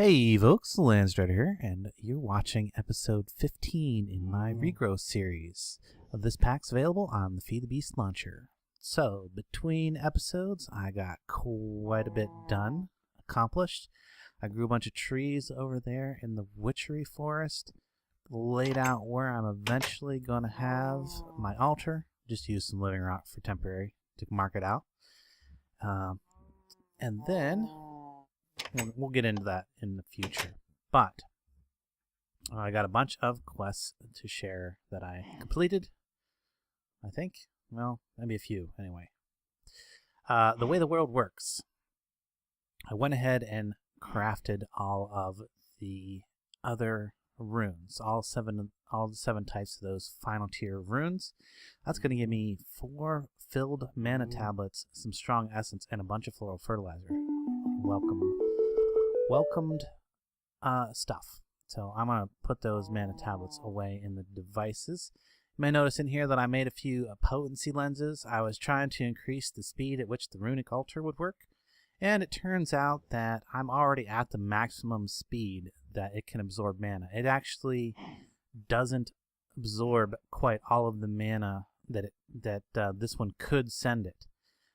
Hey folks, Landstryder here, and you're watching episode 15 in my Regrowth series of this pack's available on the Feed the Beast launcher. So, between episodes, I got quite a bit done, accomplished. I grew a bunch of trees over there in the witchery forest, laid out where I'm eventually going to have my altar. Just used some living rock for temporary to mark it out. And then we'll get into that in the future. But I got a bunch of quests to share that I completed, I think. Well, maybe a few, anyway. The way the world works. I went ahead and crafted all of the other runes, all the seven types of those final tier runes. That's going to give me 4 filled mana tablets, some strong essence, and a bunch of floral fertilizer. Welcomed stuff. So I'm going to put those mana tablets away in the devices. You may notice in here that I made a few potency lenses. I was trying to increase the speed at which the runic altar would work, and it turns out that I'm already at the maximum speed that it can absorb mana. It actually doesn't absorb quite all of the mana that this one could send it.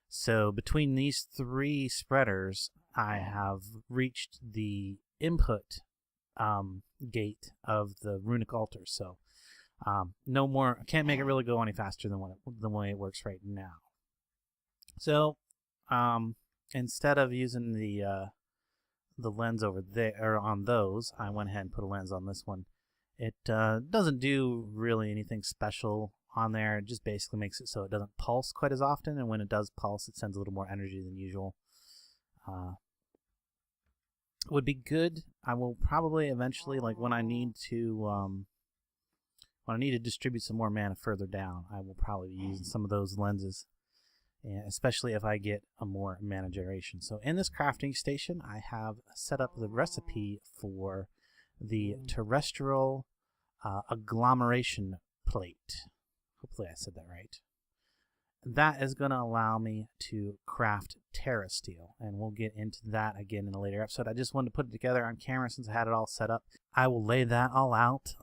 So between these 3 spreaders, I have reached the input gate of the runic altar. So no more. I can't make it really go any faster than the way it works right now. So instead of using the lens over there or on those, I went ahead and put a lens on this one. It doesn't do really anything special on there. It just basically makes it so it doesn't pulse quite as often, and when it does pulse, it sends a little more energy than usual. Would be good. I will probably eventually, like when I need to distribute some more mana further down, I will probably be using some of those lenses, and especially if I get a more mana generation. So in this crafting station, I have set up the recipe for the terrestrial agglomeration plate. Hopefully I said that right. That is going to allow me to craft Terra Steel, and we'll get into that again in a later episode. I just wanted to put it together on camera since I had it all set up. I will lay that all out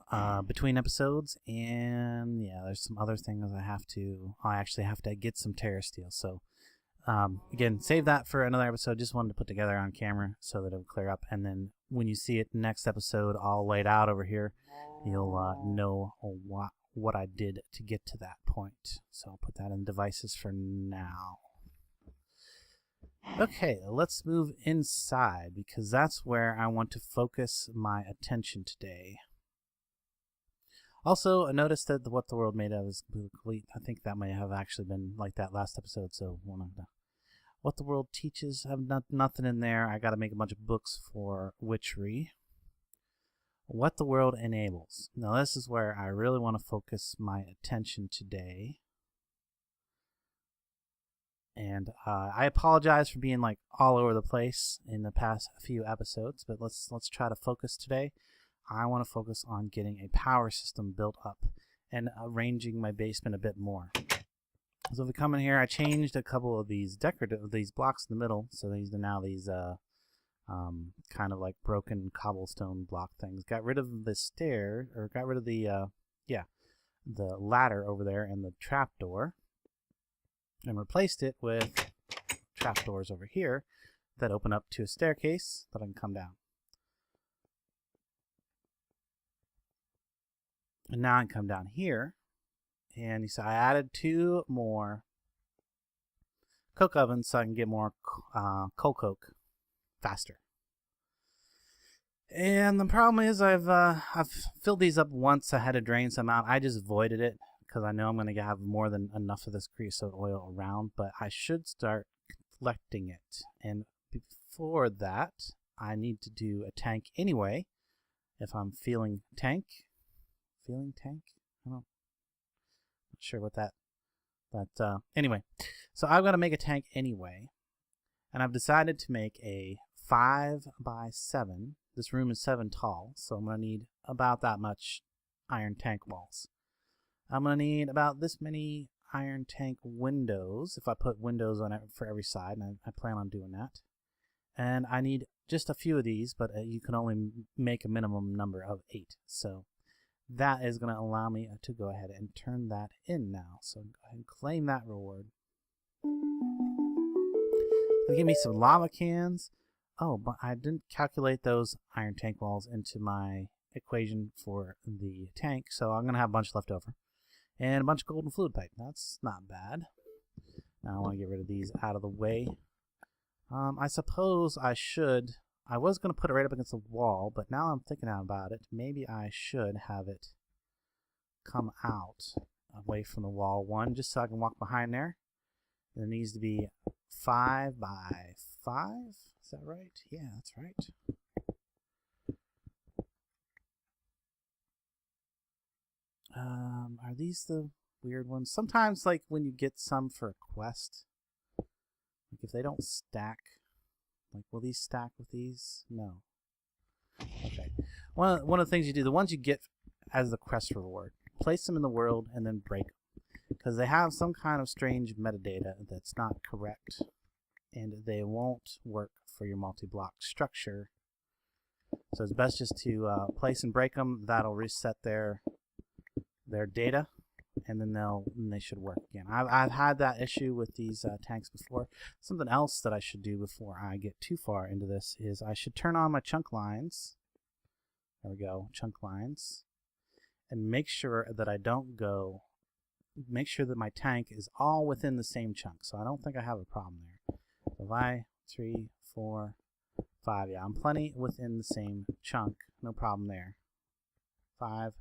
between episodes, and yeah, there's some other things I actually have to get some Terra Steel. So again, save that for another episode. Just wanted to put together on camera so that it would clear up, and then when you see it next episode all laid out over here, you'll know what I did to get to that point. So I'll put that in devices for now. Okay, let's move inside because that's where I want to focus my attention today. Also, I noticed that what the world made of is complete. I think that may have actually been like that last episode. So what the world teaches, I have nothing in there. I got to make a bunch of books for witchery. What the world enables. Now this is where I really want to focus my attention today. And I apologize for being like all over the place in the past few episodes, but let's try to focus today. I want to focus on getting a power system built up and arranging my basement a bit more. So if we come in here, I changed a couple of these these blocks in the middle, so these are now these kind of like broken cobblestone block things. Got rid of the stair, or got rid of the the ladder over there and the trapdoor, and replaced it with trapdoors over here that open up to a staircase that I can come down. And now I can come down here, and you see I added 2 more coke ovens so I can get more coal coke faster. And the problem is I've filled these up once. I had to drain some out. I just voided it because I know I'm going to have more than enough of this creosote oil around, but I should start collecting it. And before that, I need to do a tank anyway. If I'm feeling tank? I don't know. Not sure what that anyway. So I've got to make a tank anyway. And I've decided to make a 5x7. This room is 7 tall, so I'm going to need about that much iron tank walls. I'm going to need about this many iron tank windows, if I put windows on it for every side, and I plan on doing that. And I need just a few of these, but you can only make a minimum number of 8. So that is going to allow me to go ahead and turn that in now. So go ahead and claim that reward. It'll give me some lava cans. Oh, but I didn't calculate those iron tank walls into my equation for the tank, so I'm going to have a bunch left over. And a bunch of golden fluid pipe. That's not bad. Now I want to get rid of these out of the way. I suppose I should. I was going to put it right up against the wall, but now I'm thinking about it. Maybe I should have it come out away from the wall one, just so I can walk behind there. There needs to be 5 by 5. Is that right? Yeah, that's right. Are these the weird ones? Sometimes, like when you get some for a quest, like if they don't stack, like will these stack with these? No. Okay. One of the things you do, the ones you get as the quest reward, place them in the world and then break them, because they have some kind of strange metadata that's not correct, and they won't work for your multi-block structure. So it's best just to place and break them. That'll reset their data, and then they should work again. I've had that issue with these tanks before. Something else that I should do before I get too far into this is I should turn on my chunk lines. There we go, chunk lines, and make sure that I don't go. Make sure that my tank is all within the same chunk. So I don't think I have a problem there. So if I 3, 4, 5, yeah, I'm plenty within the same chunk. No problem there. 5,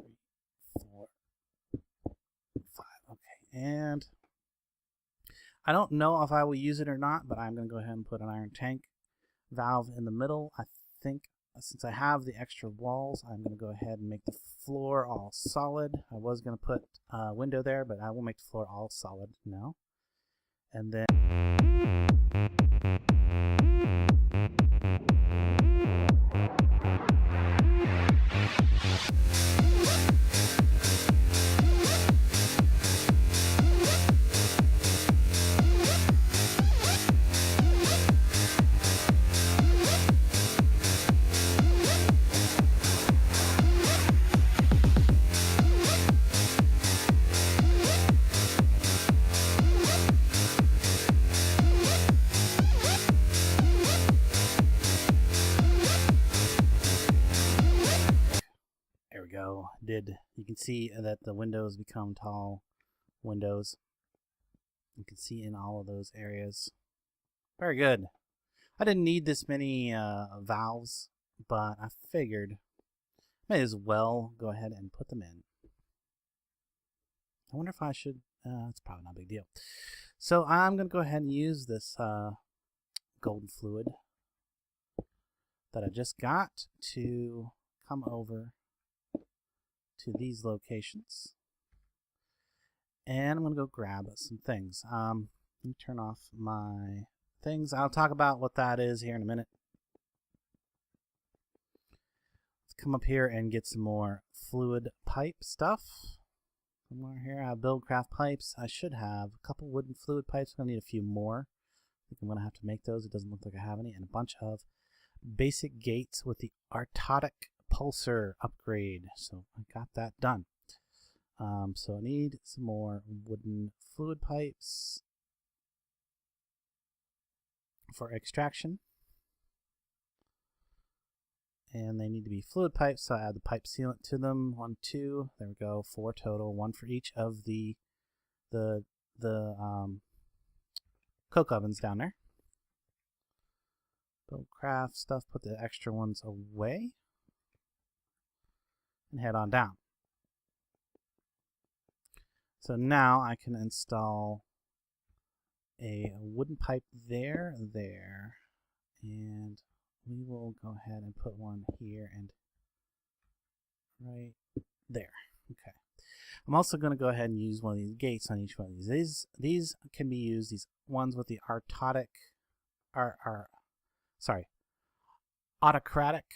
3, 4, 5. Okay, and I don't know if I will use it or not, but I'm going to go ahead and put an iron tank valve in the middle. I think since I have the extra walls, I'm going to go ahead and make the floor all solid. I was going to put a window there, but I will make the floor all solid now. And then you can see that the windows become tall windows. You can see in all of those areas. Very good. I didn't need this many valves, but I figured may as well go ahead and put them in. I wonder if I should. It's probably not a big deal. So I'm going to go ahead and use this golden fluid that I just got to come over to these locations, and I'm going to go grab some things. Let me turn off my things. I'll talk about what that is here in a minute. Let's come up here and get some more fluid pipe stuff. Somewhere here I have build craft pipes. I should have a couple wooden fluid pipes. I'm going to need a few more. I think I'm going to have to make those. It doesn't look like I have any. And a bunch of basic gates with the artotic pulsar upgrade, so I got that done. So I need some more wooden fluid pipes for extraction, and they need to be fluid pipes, so I add the pipe sealant to them. 1, 2, there we go, 4 total, 1 for each of the coke ovens down there. Build craft stuff, put the extra ones away, and head on down. So now I can install a wooden pipe there, and we will go ahead and put one here and right there. Okay. I'm also going to go ahead and use one of these gates on each one of these. These can be used, these ones with the autocratic. Autocratic.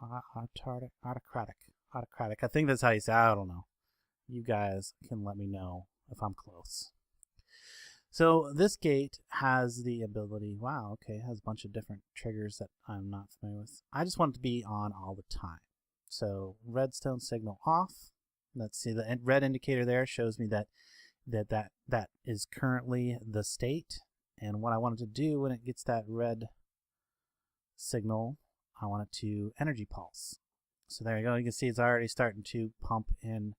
I think that's how you say it. I don't know. You guys can let me know if I'm close. So this gate has the ability, wow, okay, it has a bunch of different triggers that I'm not familiar with. I just want it to be on all the time. So redstone signal off. Let's see, the red indicator there shows me that is currently the state. And what I want it to do when it gets that red signal, I want it to energy pulse. So there you go. You can see it's already starting to pump in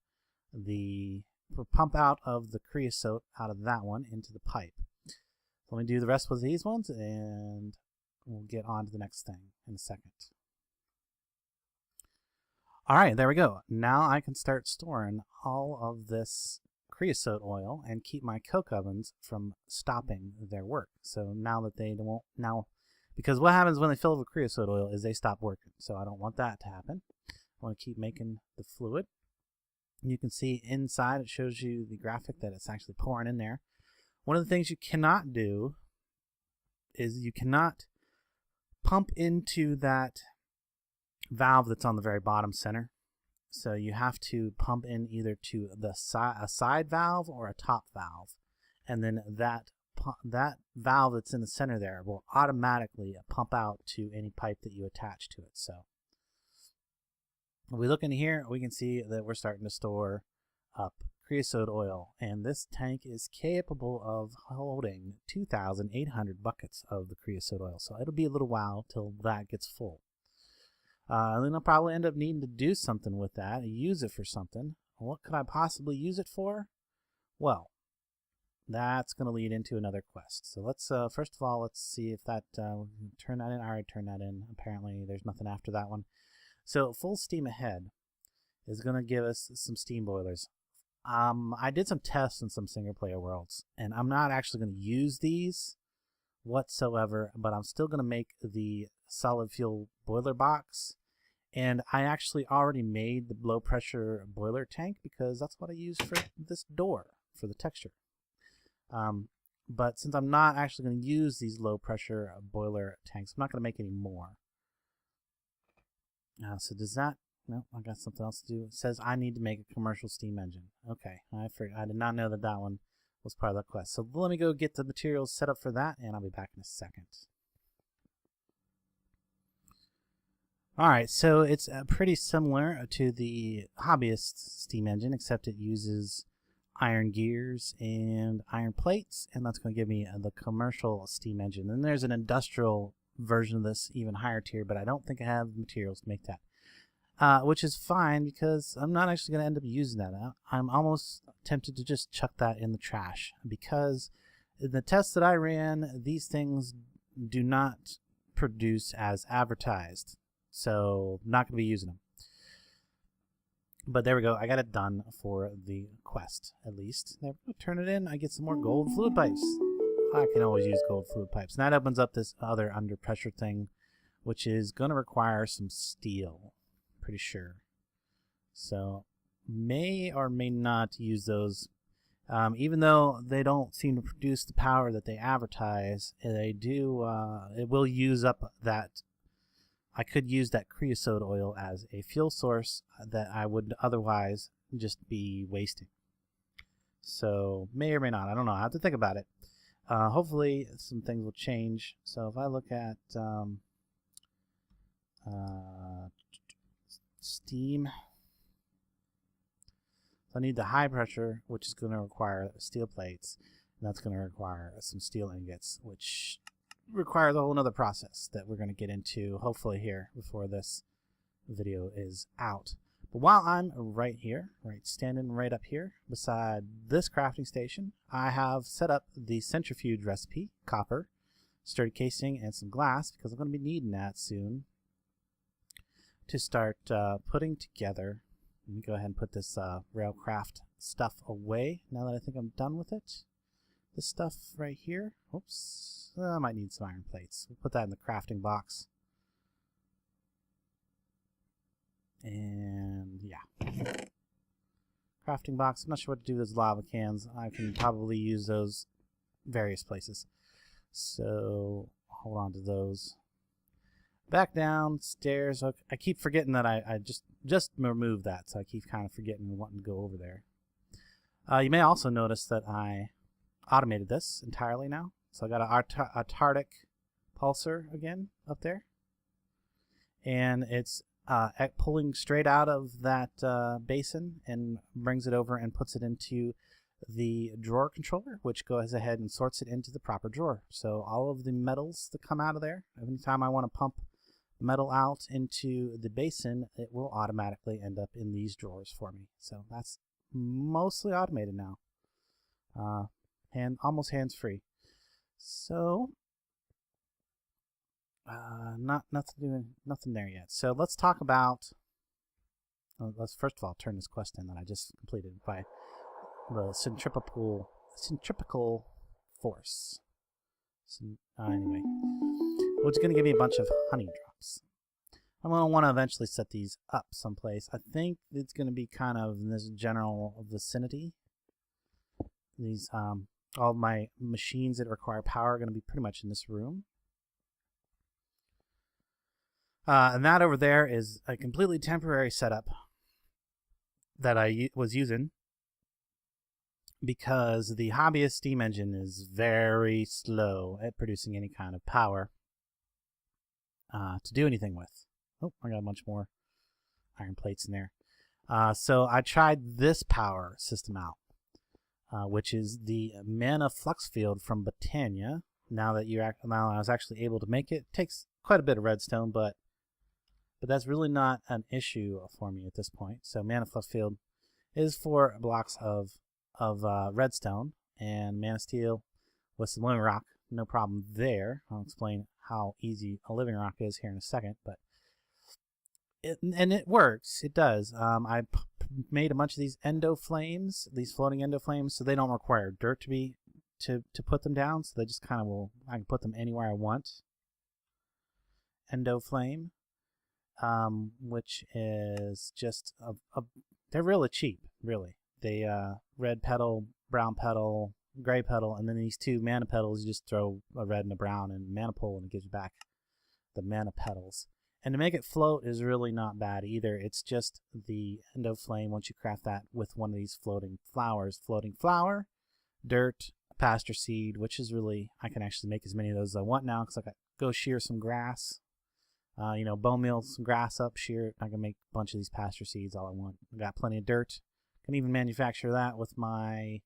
pump out of the creosote out of that one into the pipe. So let me do the rest with these ones, and we'll get on to the next thing in a second. All right, there we go. Now I can start storing all of this creosote oil and keep my coke ovens from stopping their work. So now that they won't because what happens when they fill up with creosote oil is they stop working. So I don't want that to happen. I want to keep making the fluid. You can see inside it shows you the graphic that it's actually pouring in there. One of the things you cannot do is you cannot pump into that valve that's on the very bottom center. So you have to pump in either to a side valve or a top valve, and then that valve that's in the center there will automatically pump out to any pipe that you attach to it. So when we look in here, we can see that we're starting to store up creosote oil, and this tank is capable of holding 2,800 buckets of the creosote oil. So it'll be a little while till that gets full. Then I'll probably end up needing to do something with that, use it for something. What could I possibly use it for? Well, that's going to lead into another quest. So let's first of all, let's see if that turn that in. I already turned that in. Apparently there's nothing after that one. So full steam ahead is going to give us some steam boilers. I did some tests in some single player worlds, and I'm not actually going to use these whatsoever, but I'm still going to make the solid fuel boiler box. And I actually already made the low pressure boiler tank because that's what I used for this door for the texture. But since I'm not actually going to use these low pressure boiler tanks, I'm not going to make any more. So does that, no, I got something else to do. It says I need to make a commercial steam engine. Okay, I did not know that that one was part of the quest. So let me go get the materials set up for that, and I'll be back in a second. Alright, so it's pretty similar to the hobbyist steam engine, except it uses iron gears and iron plates, and that's going to give me the commercial steam engine. And there's an industrial version of this, even higher tier, but I don't think I have materials to make that. Which is fine because I'm not actually going to end up using that. I'm almost tempted to just chuck that in the trash because in the tests that I ran, these things do not produce as advertised. So not going to be using them. But there we go. I got it done for the quest, at least. There we go. Turn it in. I get some more gold fluid pipes. I can always use gold fluid pipes. And that opens up this other under pressure thing, which is going to require some steel. Pretty sure. So may or may not use those. Even though they don't seem to produce the power that they advertise, they do. It will use up that. I could use that creosote oil as a fuel source that I would otherwise just be wasting. So may or may not. I don't know. I have to think about it. Hopefully some things will change. So if I look at steam, so I need the high pressure, which is going to require steel plates, and that's going to require some steel ingots, which requires a whole nother process that we're going to get into hopefully here before this video is out. But while I'm right here, standing right up here beside this crafting station, I have set up the centrifuge recipe: copper, sturdy casing, and some glass, because I'm going to be needing that soon to start putting together. Let me go ahead and put this railcraft stuff away now that I think I'm done with it. This stuff right here, oops, I might need some iron plates. We'll put that in the crafting box. And yeah, crafting box. I'm not sure what to do with those lava cans. I can probably use those various places. So hold on to those. Back downstairs. I keep forgetting that I just removed that, so I keep kind of forgetting and wanting to go over there. You may also notice that automated this entirely now. So I got a Tardic pulsar again up there, and it's pulling straight out of that basin and brings it over and puts it into the drawer controller, which goes ahead and sorts it into the proper drawer. So all of the metals that come out of there, every time I want to pump metal out into the basin, it will automatically end up in these drawers for me. So that's mostly automated now, almost hands-free. So nothing there yet. So let's talk about. Let's first of all turn this quest in that I just completed by the centripetal force. So, anyway, which is going to give me a bunch of honey drops. I'm going to want to eventually set these up someplace. I think it's going to be kind of in this general vicinity. These all my machines that require power are going to be pretty much in this room. And that over there is a completely temporary setup that I was using because the hobbyist steam engine is very slow at producing any kind of power to do anything with. Oh, I got a bunch more iron plates in there. So I tried this power system out, which is the mana flux field from Botania. Now I was actually able to make it. It takes quite a bit of redstone, but that's really not an issue for me at this point. So mana flux field is 4 blocks of redstone and mana steel with some living rock. No problem there. I'll explain how easy a living rock is here in a second, but it works. It does. I made a bunch of these endo flames, these floating endo flames, so they don't require dirt to put them down. So they just kind of I can put them anywhere I want. Endo flame, which is just they're really cheap, really. They red petal, brown petal, gray petal, and then these 2 mana petals. You just throw a red and a brown and mana pull, and it gives you back the mana petals. And to make it float is really not bad either. It's just the endo flame, once you craft that with one of these floating flowers. Floating flower, dirt, pasture seed, which is really, I can actually make as many of those as I want now because I got go shear some grass. Bone meal some grass up, shear it. I can make a bunch of these pasture seeds all I want. I got plenty of dirt. Can even manufacture that with my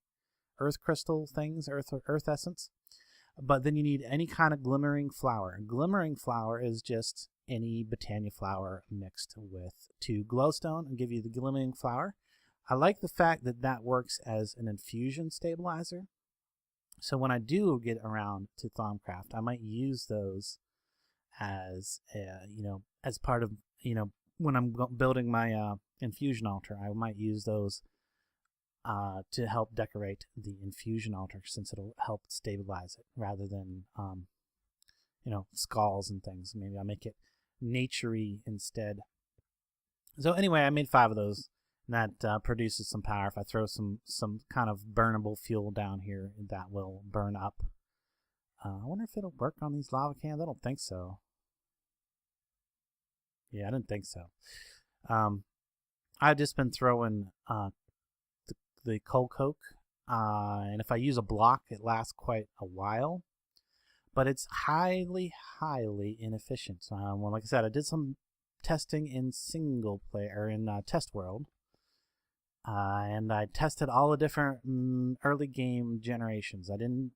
earth crystal things, earth essence. But then you need any kind of glimmering flower. Glimmering flower is just any Botania flower mixed with 2 glowstone and give you the glimmering flower. I like the fact that works as an infusion stabilizer. So when I do get around to Thaumcraft, I might use those as as part of when I'm building my infusion altar. I might use those to help decorate the infusion altar, since it'll help stabilize it rather than skulls and things. Maybe I'll make it naturey instead. So anyway, I made 5 of those, and that produces some power. If I throw some kind of burnable fuel down here, that will burn up. I wonder if it'll work on these lava cans. I don't think so. Yeah, I didn't think so. I've just been throwing the coal coke, and if I use a block, it lasts quite a while, but it's highly inefficient. Well, like I said, I did some testing in single player, in test world, and I tested all the different early game generations. I didn't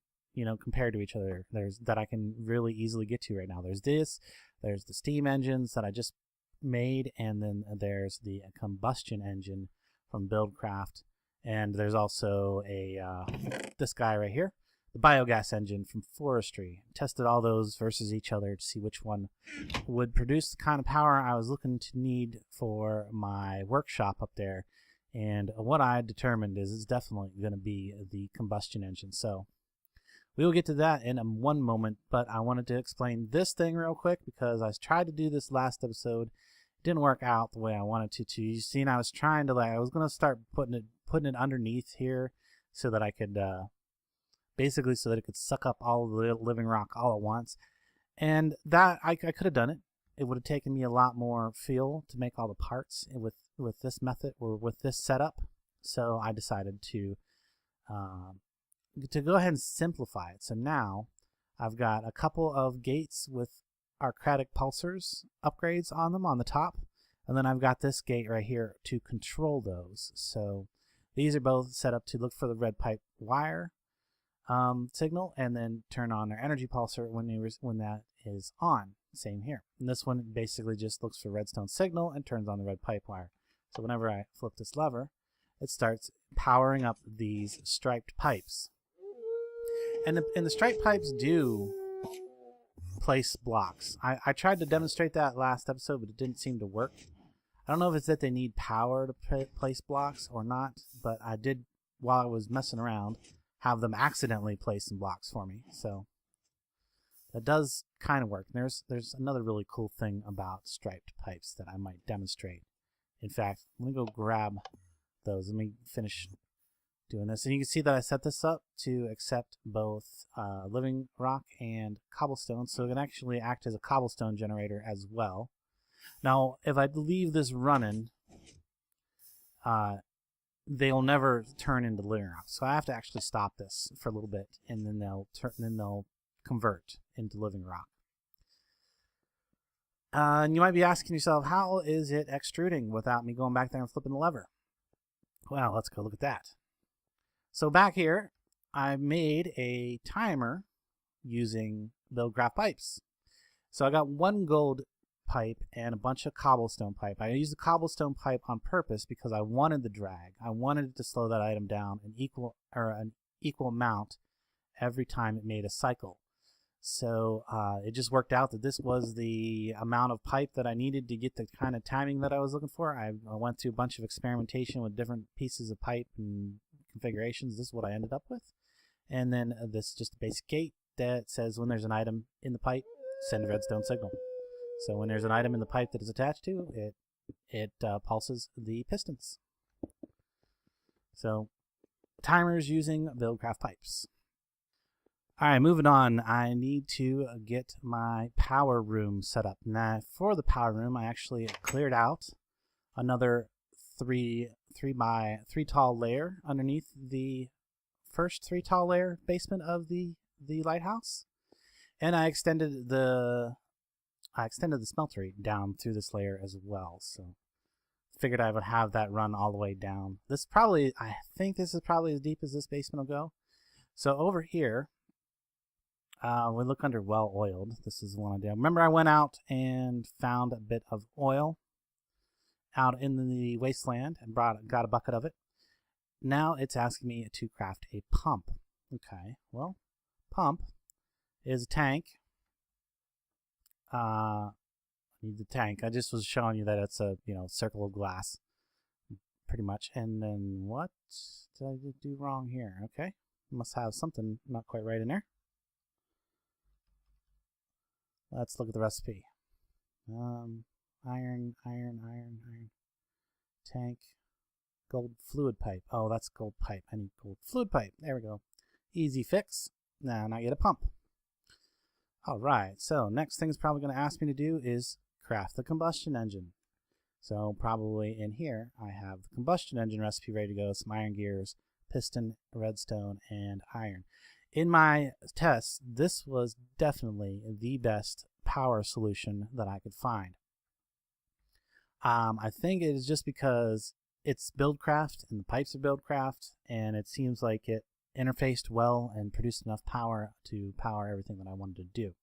compare to each other. There's that I can really easily get to right now. There's the steam engines that I just made, and then there's the combustion engine from Buildcraft, and there's also this guy right here, the biogas engine from Forestry. Tested all those versus each other to see which one would produce the kind of power I was looking to need for my workshop up there, and what I determined is it's definitely going to be the combustion engine. So we will get to that in one moment, but I wanted to explain this thing real quick because I tried to do this last episode. It didn't work out the way I wanted to. You seen, I was trying to I was going to start putting it underneath here so that I could basically so that it could suck up all of the living rock all at once, and that I could have done it. It would have taken me a lot more fuel to make all the parts with this method or with this setup. So I decided to to go ahead and simplify it. So now I've got a couple of gates with arcadic pulsars upgrades on them on the top, and then I've got this gate right here to control those. So these are both set up to look for the red pipe wire signal and then turn on their energy pulsar when that is on. Same here. And this one basically just looks for redstone signal and turns on the red pipe wire. So whenever I flip this lever, it starts powering up these striped pipes. And the striped pipes do place blocks. I tried to demonstrate that last episode, but it didn't seem to work. I don't know if it's that they need power to place blocks or not, but I did, while I was messing around, have them accidentally place some blocks for me. So that does kind of work. There's another really cool thing about striped pipes that I might demonstrate. In fact, let me go grab those. Let me finish doing this. And you can see that I set this up to accept both living rock and cobblestone, so it can actually act as a cobblestone generator as well. Now, if I leave this running, they'll never turn into living rock. So I have to actually stop this for a little bit, and then they'll convert into living rock. And you might be asking yourself, how is it extruding without me going back there and flipping the lever? Well, let's go look at that. So back here, I made a timer using Regrowth pipes. So I got one gold pipe and a bunch of cobblestone pipe. I used the cobblestone pipe on purpose because I wanted the drag. I wanted it to slow that item down an equal amount every time it made a cycle. So it just worked out that this was the amount of pipe that I needed to get the kind of timing that I was looking for. I went through a bunch of experimentation with different pieces of pipe and configurations. This is what I ended up with. And then this is just a basic gate that says when there's an item in the pipe, send a redstone signal. So when there's an item in the pipe that is attached to it, it pulses the pistons. So timers using Regrowth pipes. All right, moving on. I need to get my power room set up. Now, for the power room, I actually cleared out another 3 tall layer underneath the first 3 tall layer basement of the lighthouse, and I extended the smeltery down through this layer as well. So figured I would have that run all the way down. I think this is probably as deep as this basement will go. So over here, we look under well oiled. This is the one I did. Remember, I went out and found a bit of oil out in the wasteland and got a bucket of it. Now it's asking me to craft a pump. Okay, well, pump is a tank. I need the tank. I just was showing you that it's a circle of glass, pretty much. And then what did I do wrong here? Okay, must have something not quite right in there. Let's look at the recipe. Iron, tank, gold fluid pipe. Oh, that's gold pipe. I need gold fluid pipe. There we go. Easy fix. Now I get a pump. Alright, so next thing it's probably going to ask me to do is craft the combustion engine. So probably in here I have the combustion engine recipe ready to go, some iron gears, piston, redstone, and iron. In my tests, this was definitely the best power solution that I could find. I think it is just because it's Buildcraft and the pipes are Buildcraft, and it seems like it interfaced well and produced enough power to power everything that I wanted to do.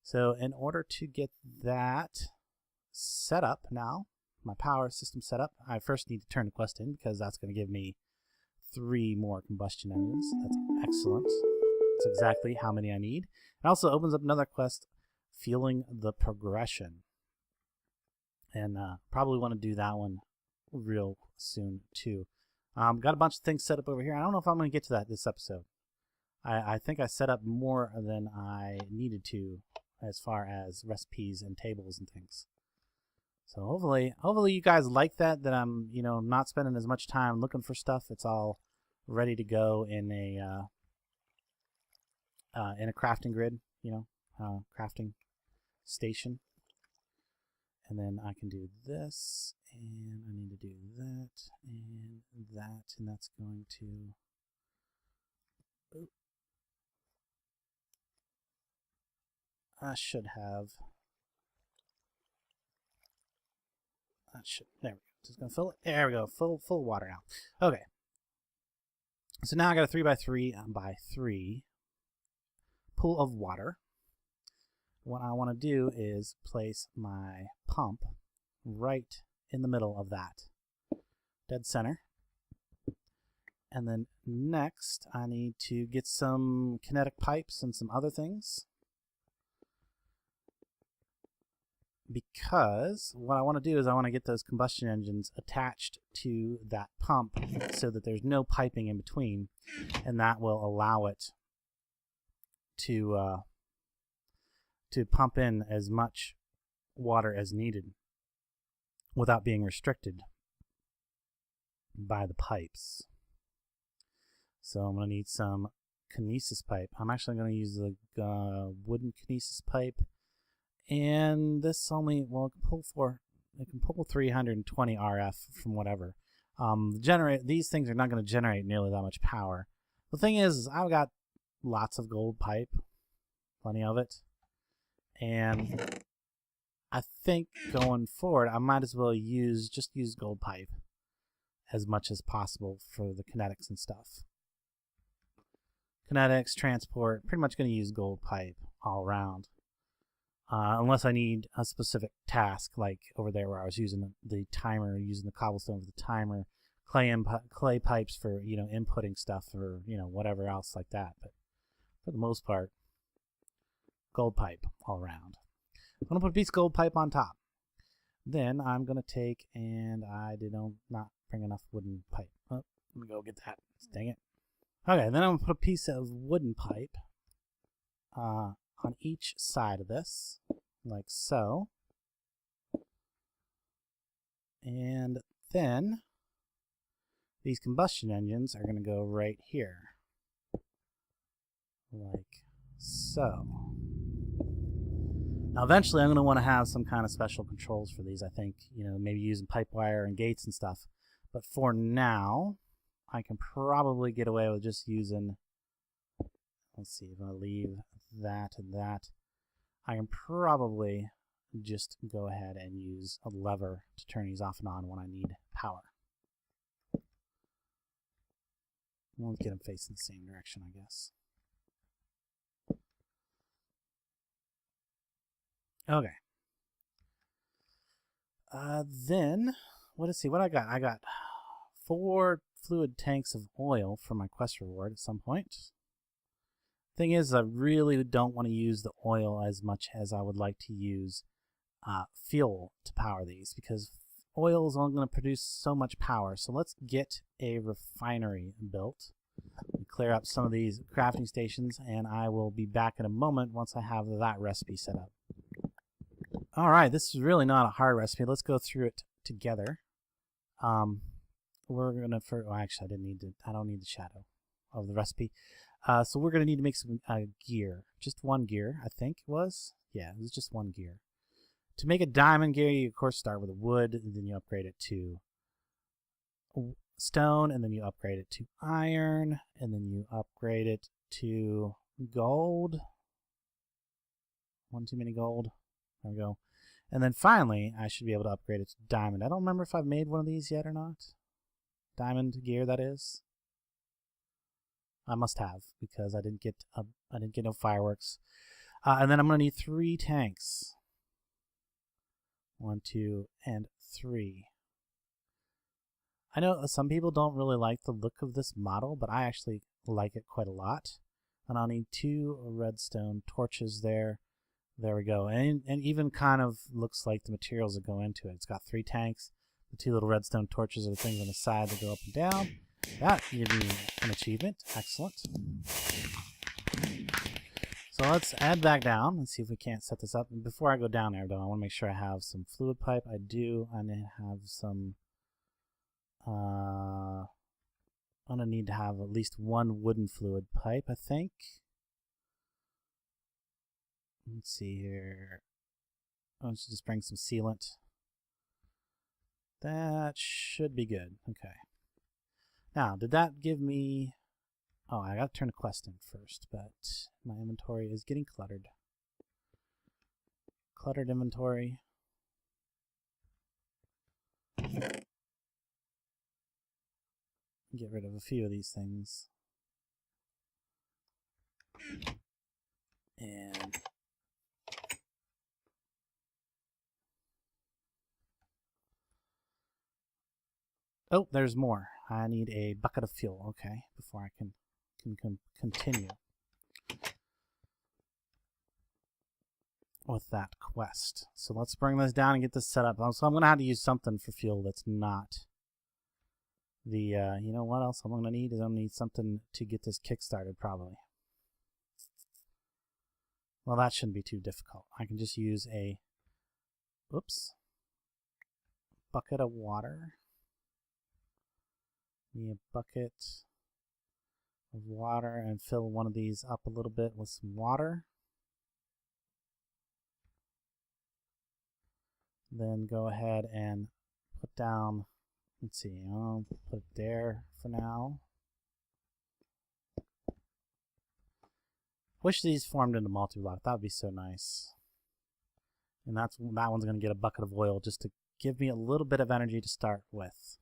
So in order to get that set up now, my power system set up, I first need to turn the quest in because that's going to give me 3 more combustion engines. That's excellent. That's exactly how many I need. It also opens up another quest, Feeling the Progression. And probably want to do that one real soon too. Got a bunch of things set up over here. I don't know if I'm going to get to that this episode. I think I set up more than I needed to as far as recipes and tables and things. So hopefully you guys like that I'm not spending as much time looking for stuff. It's all ready to go in a crafting grid, crafting station. And then I can do this, and I need to do that, and that's going to I should have. There we go. Just gonna fill it. There we go. Full water now. Okay. So now I got a 3x3 pool of water. What I want to do is place my pump right in the middle of that. Dead center. And then next I need to get some kinetic pipes and some other things. Because what I want to do is I want to get those combustion engines attached to that pump so that there's no piping in between, and that will allow it to pump in as much water as needed without being restricted by the pipes. So I'm going to need some kinesis pipe. I'm actually going to use the wooden kinesis pipe. And this only, well, it can pull 320 RF from whatever. These things are not going to generate nearly that much power. The thing is I've got lots of gold pipe, plenty of it, and I think going forward I might as well just use gold pipe as much as possible for the kinetics and stuff. Kinetics, transport, pretty much going to use gold pipe all around. Unless I need a specific task, like over there where I was using the timer, using the cobblestone for the timer, clay pipes for, you know, inputting stuff or, you know, whatever else like that. But for the most part, gold pipe all around. I'm going to put a piece of gold pipe on top. Then I'm going to take, and I did not bring enough wooden pipe. Oh, let me go get that. Dang it. Okay, then I'm going to put a piece of wooden pipe on each side of this, like so. And then these combustion engines are going to go right here, like so. Now eventually I'm going to want to have some kind of special controls for these, I think, you know, maybe using pipe wire and gates and stuff. But for now, I can probably get away with just using, let's see, if I leave that and that, I can probably just go ahead and use a lever to turn these off and on when I need power. We'll get them facing the same direction, I guess. Okay. Then, let's see what I got. I got 4 fluid tanks of oil for my quest reward at some point. Thing is, I really don't want to use the oil as much as I would like to use fuel to power these, because oil is only going to produce so much power. So let's get a refinery built, clear up some of these crafting stations, and I will be back in a moment once I have that recipe set up. Alright, this is really not a hard recipe. Let's go through it together. We're going to, actually I don't need the shadow of the recipe. So we're going to need to make some gear. Just one gear, I think it was. Yeah, it was just one gear. To make a diamond gear, you of course start with a wood, and then you upgrade it to stone, and then you upgrade it to iron, and then you upgrade it to gold. One too many gold. There we go. And then finally, I should be able to upgrade it to diamond. I don't remember if I've made one of these yet or not. Diamond gear, that is. I must have, because I didn't get no fireworks. And then I'm going to need 3 tanks. 1, 2, and 3. I know some people don't really like the look of this model, but I actually like it quite a lot. And I'll need 2 redstone torches there. There we go. And even kind of looks like the materials that go into it. It's got 3 tanks. The 2 little redstone torches are the things on the side that go up and down. That gives me an achievement. Excellent. So let's add back down and see if we can't set this up. And before I go down there, though, I want to make sure I have some fluid pipe. I do. I have some. I'm going to need to have at least 1 wooden fluid pipe, I think. Let's see here. Let's just bring some sealant. That should be good. Okay. Now, did that give me Oh, I gotta turn a quest in first, but my inventory is getting cluttered. Cluttered inventory. Get rid of a few of these things. And oh, there's more. I need a bucket of fuel. Okay, before I can continue with that quest. So let's bring this down and get this set up. So I'm gonna have to use something for fuel that's not the. You know what else I'm gonna need is I'm gonna need something to get this kick-started probably. Well, that shouldn't be too difficult. I can just use a, oops, bucket of water. Need a bucket of water and fill one of these up a little bit with some water. Then go ahead and put down, let's see, I'll put it there for now. Wish these formed into multi-block. That would be so nice. And that one's going to get a bucket of oil just to give me a little bit of energy to start with.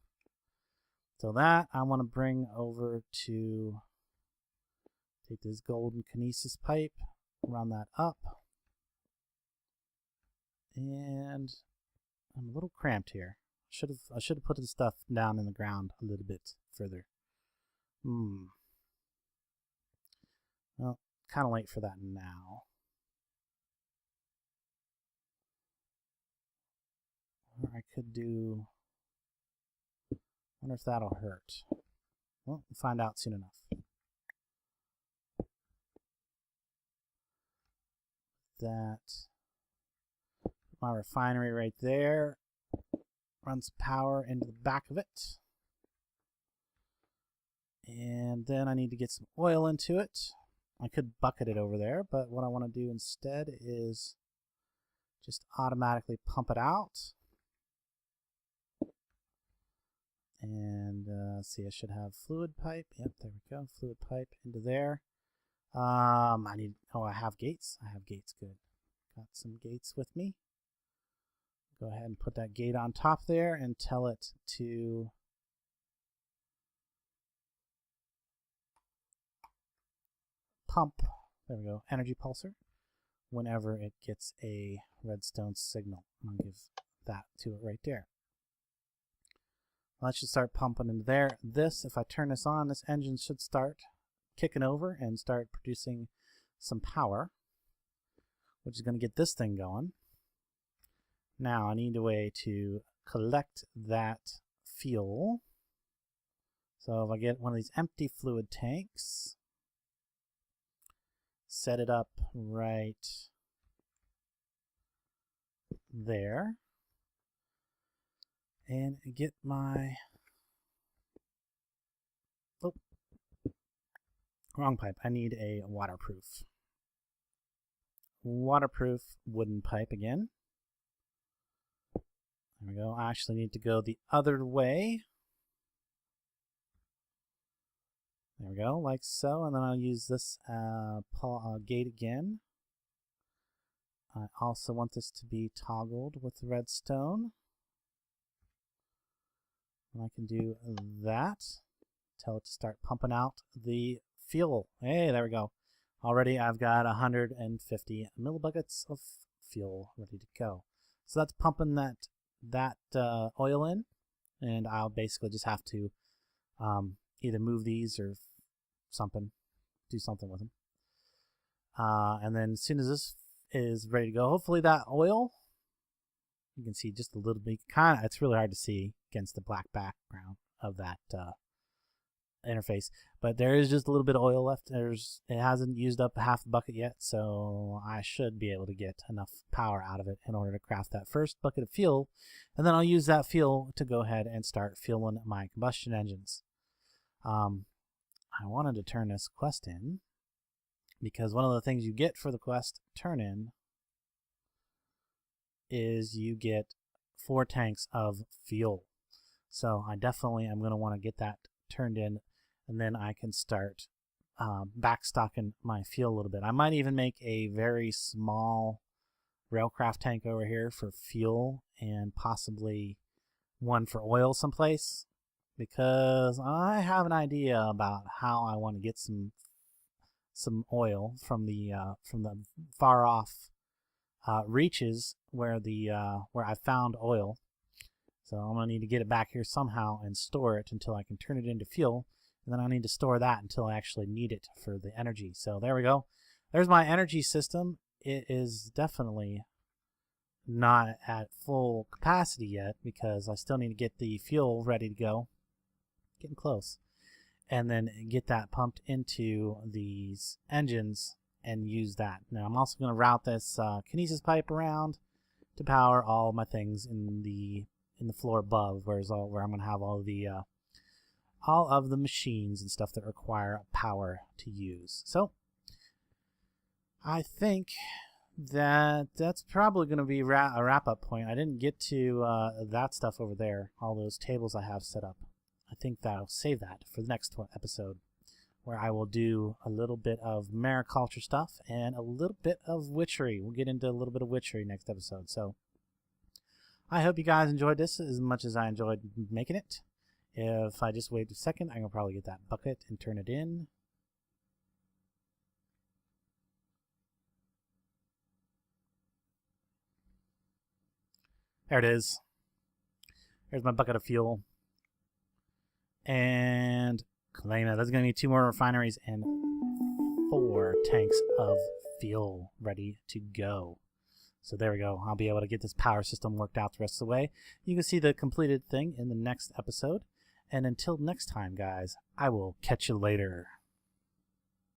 So that I want to bring over to take this golden kinesis pipe, run that up. And I'm a little cramped here. I should have put this stuff down in the ground a little bit further. Well, kind of late for that now. Or I could do, wonder if that'll hurt. Well, we'll find out soon enough. That, my refinery right there, runs power into the back of it. And then I need to get some oil into it. I could bucket it over there, but what I want to do instead is just automatically pump it out. And let's see, I should have fluid pipe. Yep, there we go. Fluid pipe into there. I have gates. I have gates, good. Got some gates with me. Go ahead and put that gate on top there and tell it to pump, there we go, energy pulsar whenever it gets a redstone signal. I'll give that to it right there. Well, that should start pumping into there. This, if I turn this on, this engine should start kicking over and start producing some power, which is going to get this thing going. Now I need a way to collect that fuel. So if I get one of these empty fluid tanks, set it up right there, and get my, oh, wrong pipe. I need a waterproof wooden pipe again. There we go. I actually need to go the other way. There we go, like so, and then I'll use this gate again. I also want this to be toggled with redstone. And I can do that. Tell it to start pumping out the fuel. Hey, there we go. Already I've got 150 millibuckets of fuel ready to go. So that's pumping that oil in, and I'll basically just have to either move these or do something with them. And then as soon as this is ready to go, hopefully that oil, you can see just a little bit, it's really hard to see against the black background of that interface, but there is just a little bit of oil left. It hasn't used up half the bucket yet, so I should be able to get enough power out of it in order to craft that first bucket of fuel, and then I'll use that fuel to go ahead and start fueling my combustion engines. I wanted to turn this quest in because one of the things you get for the quest turn in is you get 4 tanks of fuel. So I definitely am going to want to get that turned in, and then I can start backstocking my fuel a little bit. I might even make a very small railcraft tank over here for fuel and possibly one for oil someplace, because I have an idea about how I want to get some oil from the far off reaches where I found oil. So I'm gonna need to get it back here somehow and store it until I can turn it into fuel, and then I need to store that until I actually need it for the energy. So there we go. There's my energy system. It is definitely not at full capacity yet because I still need to get the fuel ready to go. Getting close. And then get that pumped into these engines and use that. Now I'm also going to route this kinesis pipe around to power all my things in the floor above, where I'm going to have all of the machines and stuff that require power to use. So I think that's probably going to be a wrap-up point. I didn't get to that stuff over there, all those tables I have set up. I think that I'll save that for the next episode, where I will do a little bit of mariculture stuff and a little bit of witchery. We'll get into a little bit of witchery next episode. So I hope you guys enjoyed this as much as I enjoyed making it. If I just wait a second, I can probably get that bucket and turn it in. There it is. There's my bucket of fuel. And claim it. There's going to be 2 more refineries and 4 tanks of fuel ready to go. So there we go. I'll be able to get this power system worked out the rest of the way. You can see the completed thing in the next episode. And until next time, guys, I will catch you later.